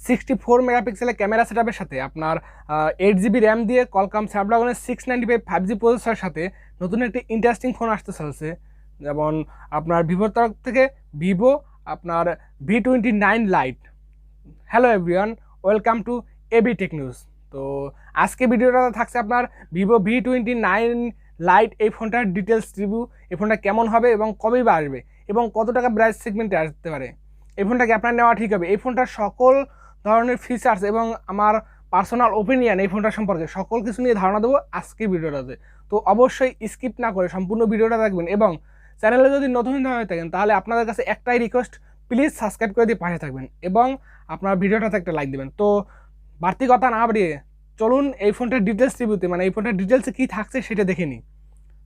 64 মেগাপিক্সেলের ক্যামেরা সেটআপের সাথে আপনার 8GB র্যাম দিয়ে Qualcomm Snapdragon 695 5G প্রসেসরের সাথে নতুন একটি ইন্টারেস্টিং ফোন আসতে চলেছে। যেমন আপনার ভিভোর তরফ থেকে ভিভো আপনার V29 light. Hello everyone, welcome to ABTechnews। তো আজকে ভিডিওটা থাকছে আপনার ভিভো V29 লাইট এই ফোনটার ডিটেলস রিভিউ, এই ফোনটা কেমন হবে এবং কবে বা আসবে এবং কত টাকা প্রাইস সেগমেন্টে আসতে পারে, এই ফোনটাকে আপনার নেওয়া ঠিক হবে, এই ফোনটার সকল ধরনের ফিচার্স এবং আমার পার্সোনাল ওপিনিয়ন এই ফোনটার সম্পর্কে সকল কিছু নিয়ে ধারণা দেবো আজকে ভিডিওটাতে। তো অবশ্যই স্কিপ না করে সম্পূর্ণ ভিডিওটা দেখবেন এবং চ্যানেলে যদি নতুন হয়ে থাকেন তাহলে আপনাদের কাছে একটাই রিকোয়েস্ট, প্লিজ সাবস্ক্রাইব করে দিয়ে পাশে থাকবেন এবং আপনার ভিডিওটাতে একটা লাইক দেবেন। তো বাড়তি কথা না বাড়িয়ে চলুন এই ফোনটার ডিটেলস রিভিউতে, মানে এই ফোনটার ডিটেলসে কী থাকছে সেটা দেখে নিই।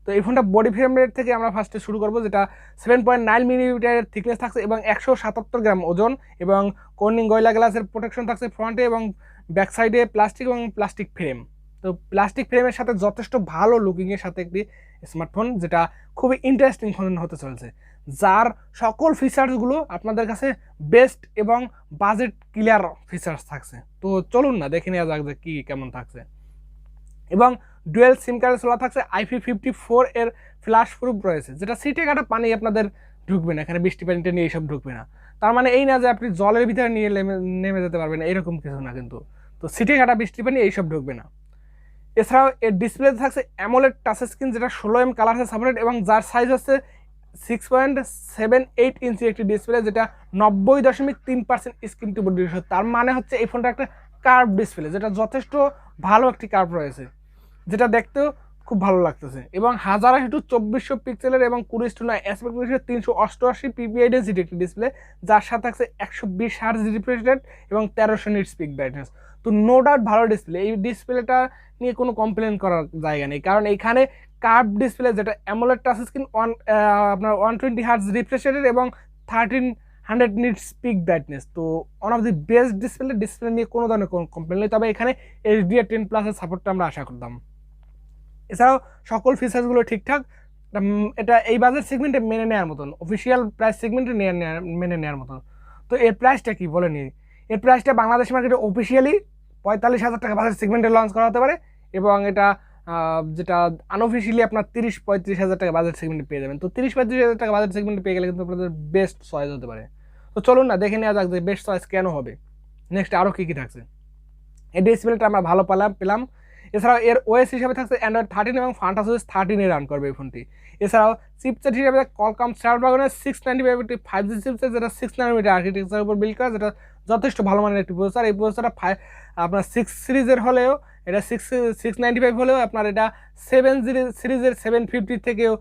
তো এই ফোনটা বডি ফ্রেম রেট থেকে আমরা ফার্স্টে শুরু করবো, যেটা 7.9 মিলিমিটারের থিকনেস থাকছে এবং 177 গ্রাম ওজন এবং কর্নিং গরিলা গ্লাসের প্রোটেকশন থাকছে ফ্রন্টে এবং ব্যাক সাইডে প্লাস্টিক এবং প্লাস্টিক ফ্রেম। তো প্লাস্টিক ফ্রেমের সাথে যথেষ্ট ভালো লুকিংয়ের সাথে একটি স্মার্টফোন, যেটা খুবই ইন্টারেস্টিং ফোন হতে চলেছে, যার সকল ফিচার্সগুলো আপনাদের কাছে বেস্ট এবং বাজেট ক্লিয়ার ফিচার্স থাকছে। তো চলুন না দেখে নেওয়া যাক যে কী কেমন থাকছে। এবং ডুয়েল সিম কার্ডে চলা থাকছে IP54 এর ফ্ল্যাশ প্রুফ রয়েছে, যেটা সিটে কাটা পানি আপনাদের ঢুকবে না, এখানে বৃষ্টি পানিটা নিয়ে এইসব ঢুকবে না। তার মানে এই না যে আপনি জলের ভিতরে নিয়ে নেমে যেতে পারবেন না, এরকম কিছু না কিন্তু। তো সিটে কাটা বৃষ্টি পানি এইসব ঢুকবে না। এছাড়াও এর ডিসপ্লেতে থাকছে AMOLED টাচ স্ক্রিন, যেটা 16mm কালার সাপোর্টেড এবং যার সাইজ হচ্ছে 6.78 ইঞ্চি একটি ডিসপ্লে, যেটা 90.3% স্ক্রিন টু বডি রেশিও। তার মানে হচ্ছে এই ফোনটা একটা কার্ভ ডিসপ্লে, যেটা যথেষ্ট ভালো একটি কার্ভ রয়েছে, যেটা দেখতেও খুব ভালো লাগতেছে। এবং 1080x2400 পিক্সেলের এবং 20:9 অ্যাসপেক্ট রেশিও 388 পিপিআই ডেন্সিটি একটি ডিসপ্লে, যার সাথে থাকছে 120 হার্জ রিফ্রেশ রেট এবং 1300 নিটস পিক ব্রাইটনেস। তো নো ডাউট ভালো ডিসপ্লে, এই ডিসপ্লেটা নিয়ে কোনো কমপ্লেন করার জায়গা নেই, কারণ এইখানে কার্ভ ডিসপ্লে, যেটা AMOLED টাচ স্ক্রিন আপনার 120 হার্জ রিফ্রেশ রেট এবং 1300 নিটস পিক ব্রাইটনেস। তো one of the best display নিয়ে কোনো ধরনের কোনো কমপ্লেন নেই। তবে এখানে HDR10+এর সাপোর্টটা আমরা আশা করতাম। এছাড়াও সকল ফিচার্সগুলো ঠিকঠাক, এটা এই বাজেট সেগমেন্টে মেনে নেওয়ার মতন, অফিসিয়াল প্রাইস সেগমেন্টে মেনে নেওয়ার মতন। তো এর প্রাইসটা কি বলে নিই, এর প্রাইসটা বাংলাদেশ মার্কেটে অফিসিয়ালি 45,000 টাকা বাজেট সেগমেন্টে লঞ্চ করা হতে পারে এবং এটা যেটা আনঅফিসিয়ালি আপনার 30-35,000 টাকা বাজেট সেগমেন্টে পেয়ে যাবেন। তো 30-35,000 টাকা বাজেট সেগমেন্টে পেয়ে গেলে কিন্তু আপনাদের বেস্ট চয়েস হতে পারে। তো চলুন না দেখে নেওয়া যাক যে বেস্ট চয়েস কেন হবে। নেক্সট আরও কী কী থাকছে, এই ডিসপ্লেটা আমরা ভালো পেলাম। এছাড়াও এর ওএস হিসাবে থাকছে Android 13 এবং FunTouchOS 13 রান করবে এই ফোনটি। এছাড়াও চিপসেট হিসাবে Qualcomm Snapdragon 695 5G চিপসেট, যেটা 6 নানোমিটার আর্কিটেকচারের উপর বিল্ড করা, যেটা যথেষ্ট ভালো মানের একটি প্রসেসর। এই প্রসেসরটা আপনার 6 সিরিজের হলেও, এটা 695 হলেও আপনার এটা 7 সিরিজের 750 থেকেও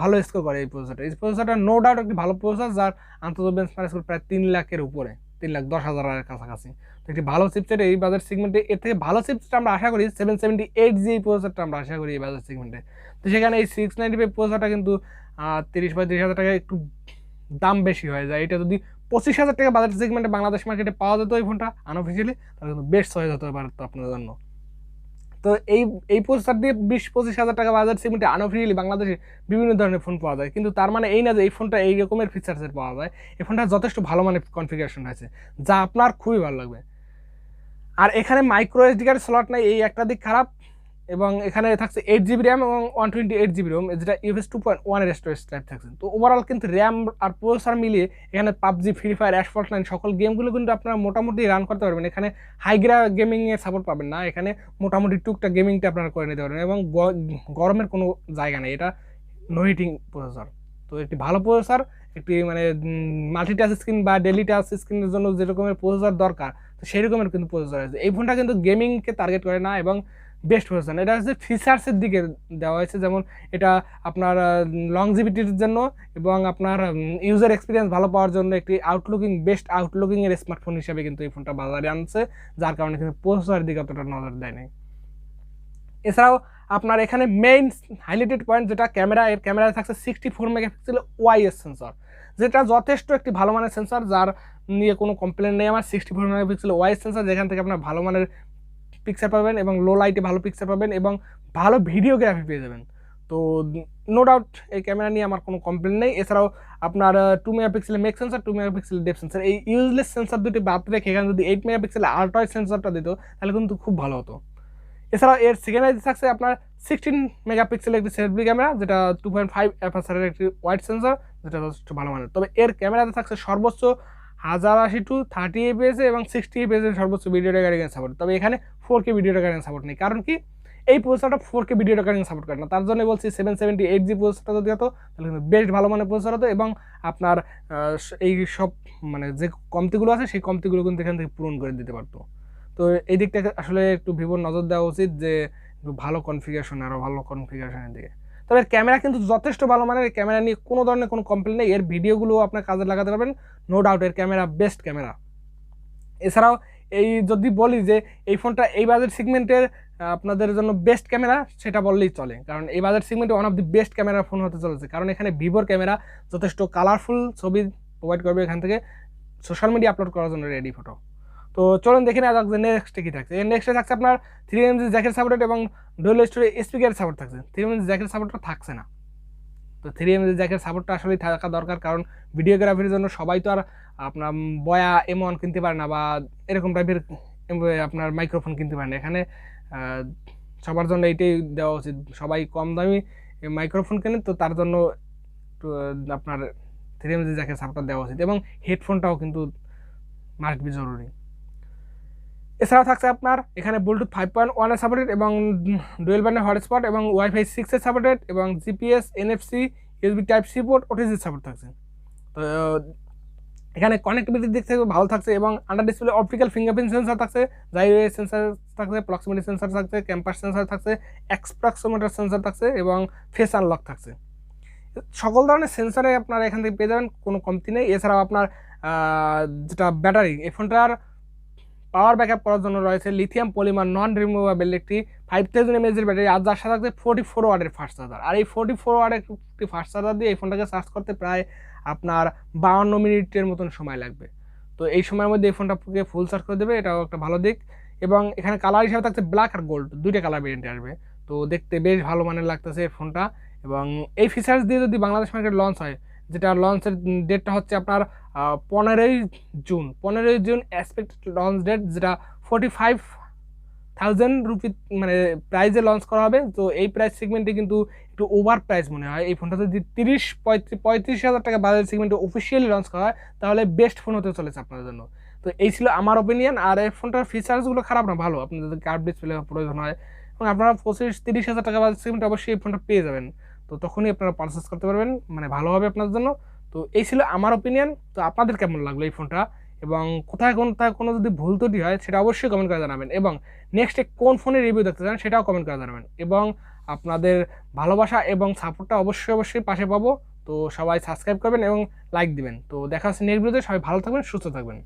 ভালো স্কোর করে এই প্রসেসরটা। এই প্রসেসরটা নো ডাউট একটি ভালো প্রসেসর, যার আন্তর্জাতিক বেঞ্চমার্ক স্কোর প্রায় 3 লাখের উপরে, 3,10,000 কাছাকাছি। তো একটি ভালো চিপসেট এই বাজার সেগমেন্টে। এর থেকে ভালো চিপসেট আমরা আশা করি 778G এই প্রসেসরটা আমরা আশা করি এই বাজার সেগমেন্টে। তো সেখানে এই 695 প্রসেসরটা কিন্তু 30-35,000 টাকা একটু দাম বেশি হয়ে যায়। এটা যদি 25,000 টাকা বাজার সেগমেন্টে বাংলাদেশ মার্কেটে পাওয়া যেত এই ফোনটা আনঅফিসিয়ালি, তাহলে কিন্তু বেস্ট চয়েস হতে পারতো আপনাদের জন্য। তো এই প্রসেসর দিয়ে 20-25,000 টাকা বাজার সেগমেন্টে আনঅফিসিয়ালি বাংলাদেশে বিভিন্ন ধরনের ফোন পাওয়া যায়, কিন্তু তার মানে এই না যে এই ফোনটা এই রকমের ফিচার্সের পাওয়া যায়। এই ফোনটা যথেষ্ট ভালো মানের কনফিগারেশন আছে, যা আপনার খুবই ভালো লাগবে। আর এখানে মাইক্রোএসডি কার্ড স্লট নাই, এই একটা দিক খারাপ। এবং এখানে থাকছে 8GB র্যাম এবং 128GB রোম, যেটা UFS 2.1 এর স্টোরেজ টাইপ থাকছে। তো ওভারঅল কিন্তু র্যাম আর প্রসেসর মিলিয়ে এখানে PUBG, ফ্রি ফায়ার, অ্যাসফল্ট 9 সকল গেমগুলো কিন্তু আপনারা মোটামুটি রান করতে পারবেন। এখানে হাইগ্রা গেমিংয়ের সাপোর্ট পাবেন না, এখানে মোটামুটি টুকটাক গেমিংটা আপনারা করে নিতে পারবেন এবং গরমের কোনো জায়গা নেই, এটা নো হিটিং প্রসেসর। তো একটি ভালো প্রসেসর, একটি মানে মাল্টিটাচ স্ক্রিন বা ডেলি টাচ স্ক্রিনের জন্য যেরকমের প্রসেসর দরকার, তো সেই রকমের কিন্তু প্রসেসর আছে। এই ফোনটা কিন্তু গেমিংকে টার্গেট করে না এবং বেস্ট প্রসেসর। এটা হচ্ছে ফিচার্সের দিকে দেওয়া হয়েছে, যেমন এটা আপনার লংজিভিটির জন্য এবং আপনার ইউজার এক্সপিরিয়েন্স ভালো পাওয়ার জন্য একটি বেস্ট আউটলুকিংয়ের স্মার্টফোন হিসেবে কিন্তু এই ফোনটা বাজারে আনছে, যার কারণে কিন্তু প্রসেসরের দিকে অতটা নজর দেয় নাই। এছাড়াও আপনার এখানে মেইন হাইলাইটেড পয়েন্ট যেটা এর ক্যামেরায় থাকছে 64 মেগাপিক্সেল ওয়াইএস সেন্সর, যেটা যথেষ্ট একটি ভালো মানের সেন্সর, যার নিয়ে কোনো কমপ্লেন নেই আমার। 64 মেগাপিক্সেল ওয়াইএস সেন্সর, যেখান থেকে আপনার ভালো মানের পিকচার পাবেন এবং লো লাইটে ভালো পিকচার পাবেন এবং ভালো ভিডিওগ্রাফি পেয়ে যাবেন। তো নো ডাউট এই ক্যামেরা নিয়ে আমার কোনো কমপ্লেন নেই। এছাড়াও আপনার 2 মেগাপিক্সেলের মেক সেন্সার, 2 মেগাপিক্সেলের ডেপ সেন্সার, এই ইউজলেস সেন্সার দুটি বাদ রেখে এখানে যদি 8 মেগাপিক্সেলের আল্ট্রা সেন্সারটা দিত তাহলে কিন্তু খুব ভালো হতো। এছাড়াও এর সেকেন্ডারি থাকছে আপনার 16 মেগাপিক্সেলের একটি সেলফি ক্যামেরা, যেটা 2.5 অ্যাপারচারের একটি ওয়াইড সেন্সর, যেটা যথেষ্ট ভালো মানের। তবে এর ক্যামেরাতে থাকছে সর্বোচ্চ 1080 টু 30 এপিএস এবং 60 এপিএস এর সর্বোচ্চ ভিডিও রেকর্ডিং সাপোর্ট। তবে এখানে 4K ভিডিও রেকর্ডিং সাপোর্ট নেই, কারণ কি এই প্রসেসরটা 4K ভিডিও রেকর্ডিং সাপোর্ট করে না। তার জন্য বলছি 778G প্রসেসরটা যদি হতো তাহলে কিন্তু বেশ ভালো মানের প্রসেসর হতো এবং আপনার এই সব মানে যে কমতিগুলো আছে সেই কমতিগুলো কিন্তু এখান থেকে পূরণ করে দিতে পারতো। তো এই দিকটা আসলে একটু ভিভোর নজর দেওয়া উচিত যে একটু ভালো কনফিগারেশন, আরও ভালো কনফিগারেশনের দিকে। তবে ক্যামেরা কিন্তু যথেষ্ট ভালো মানের, ক্যামেরা নিয়ে কোনো ধরনের কোনো কমপ্লেন নেই। এর ভিডিওগুলো আপনার কাজে লাগাতে পারবেন, নো ডাউট এর ক্যামেরা বেস্ট ক্যামেরা। এছাড়াও এই যদি বলি যে এই ফোনটা এই বাজেট সেগমেন্টের আপনাদের জন্য বেস্ট ক্যামেরা, সেটা বললেই চলে, কারণ এই বাজেট সেগমেন্টে one of the best camera phone হতে চলেছে। কারণ এখানে ভিভোর ক্যামেরা যথেষ্ট কালারফুল ছবি প্রোভাইড করবে, এখান থেকে সোশ্যাল মিডিয়া আপলোড করার জন্য রেডি ফটো। তো চলুন দেখে নেওয়া যাক যে নেক্সটে কী থাকছে। এর নেক্সটে থাকছে আপনার 3mg জ্যাকেট সাপোর্টেড এবং ডুয়াল স্টোরেজ স্পিকার সাপোর্ট থাকছে। 3mg জ্যাকেট সাপোর্টটা থাকছে না, তো 3mg জ্যাকের সাপোর্টটা আসলেই থাকা দরকার, কারণ ভিডিওগ্রাফির জন্য সবাই তো আর আপনার বয়া M1 কিনতে পারে না বা এরকম টাইপের আপনার মাইক্রোফোন কিনতে পারে না। এখানে সবার জন্য এইটাই দেওয়া উচিত, সবাই কম দামি মাইক্রোফোন কেনেন, তো তার জন্য আপনার 3mg জ্যাকের সাপোর্টটা দেওয়া উচিত এবং হেডফোনটাও কিন্তু মাস্ট বি জরুরি। এছাড়াও থাকছে আপনার এখানে ব্লুটুথ 5.1 এর সাপোর্টেড এবং ডুয়েল ব্যান্ডের হটস্পট এবং ওয়াইফাই 6 এর সাপোর্টেড এবং GPS, NFC, USB Type-C port, OTG support থাকছে। তো এখানে কানেক্টিভিটির দিক থেকে ভালো থাকছে এবং under display optical fingerprint sensor থাকছে, জাইরো সেন্সর থাকছে, প্রক্সিমিটি সেন্সর থাকছে, ক্যাম্পাস সেন্সর থাকছে, এক্সপ্রক্সিমিটার সেন্সর থাকছে এবং ফেস আনলক থাকছে। সকল ধরনের সেন্সরে আপনারা এখান থেকে পেয়ে যাবেন, কোনো কমতি নেই। এছাড়াও আপনার যেটা ব্যাটারি, এই ফোনটার পাওয়ার ব্যাকআপ করার জন্য রয়েছে লিথিয়াম পলিমার নন রিমুভেবল একটি 5000 mAh ব্যাটারি, আর যার সাথে থাকছে 44 ওয়াটের ফাস্ট চার্জার। আর এই 44 ওয়াটের একটি ফাস্ট চার্জার দিয়ে এই ফোনটাকে চার্জ করতে প্রায় আপনার 52 মিনিটের মতন সময় লাগবে। তো এই সময়ের মধ্যে এই ফোনটাকে ফুল চার্জ করে দেবে, এটাও একটা ভালো দিক। এবং এখানে কালার হিসাবে থাকছে ব্ল্যাক আর গোল্ড, দুইটা কালার ভেরিয়েন্টে আসবে। তো দেখতে বেশ ভালো মানের লাগতেছে এই ফোনটা। এবং এই ফিচার্স দিয়ে যদি বাংলাদেশ মার্কেট লঞ্চ হয়, যেটা লঞ্চের ডেটটা হচ্ছে আপনার 15ই জুন এক্সপেক্টেড লঞ্চ ডেট, যেটা 45,000 রুপি মানে প্রাইসে লঞ্চ করা হবে। তো এই প্রাইস সেগমেন্টে কিন্তু একটু ওভার প্রাইস মনে হয়। এই ফোনটা যদি 35,000 টাকা বাজার সেগমেন্টে অফিসিয়ালি লঞ্চ করা হয় তাহলে বেস্ট ফোন হতে চলেছে আপনাদের জন্য। তো এই ছিল আমার ওপিনিয়ন। আর এই ফোনটার ফিচার্সগুলো খারাপ না, ভালো। আপনাদের যদি কার্ভ ডিসপ্লে প্রয়োজন হয় এবং আপনারা 25-30,000 টাকা বাজার সেগমেন্টে অবশ্যই এই ফোনটা পেয়ে যাবেন, তো তখনই আপনারা পারচেস করতে পারবেন, মানে ভালো হবে আপনার জন্য। তো এই ছিল আমার ওপিনিয়ন। তো আপনাদের কেমন লাগলো এই ফোনটা, এবং কোথায় কোনো যদি ভুল ত্রুটি হয় সেটা অবশ্যই কমেন্ট করে জানাবেন, এবং নেক্সটে কোন ফোনের রিভিউ দেখতে চান সেটাও কমেন্ট করে জানাবেন। এবং আপনাদের ভালোবাসা এবং সাপোর্টটা অবশ্যই পাশে পাবো। তো সবাই সাবস্ক্রাইব করবেন এবং লাইক দিবেন। তো দেখা হচ্ছে নেক্সট ভিডিওতে। সবাই ভালো থাকবেন, সুস্থ থাকবেন।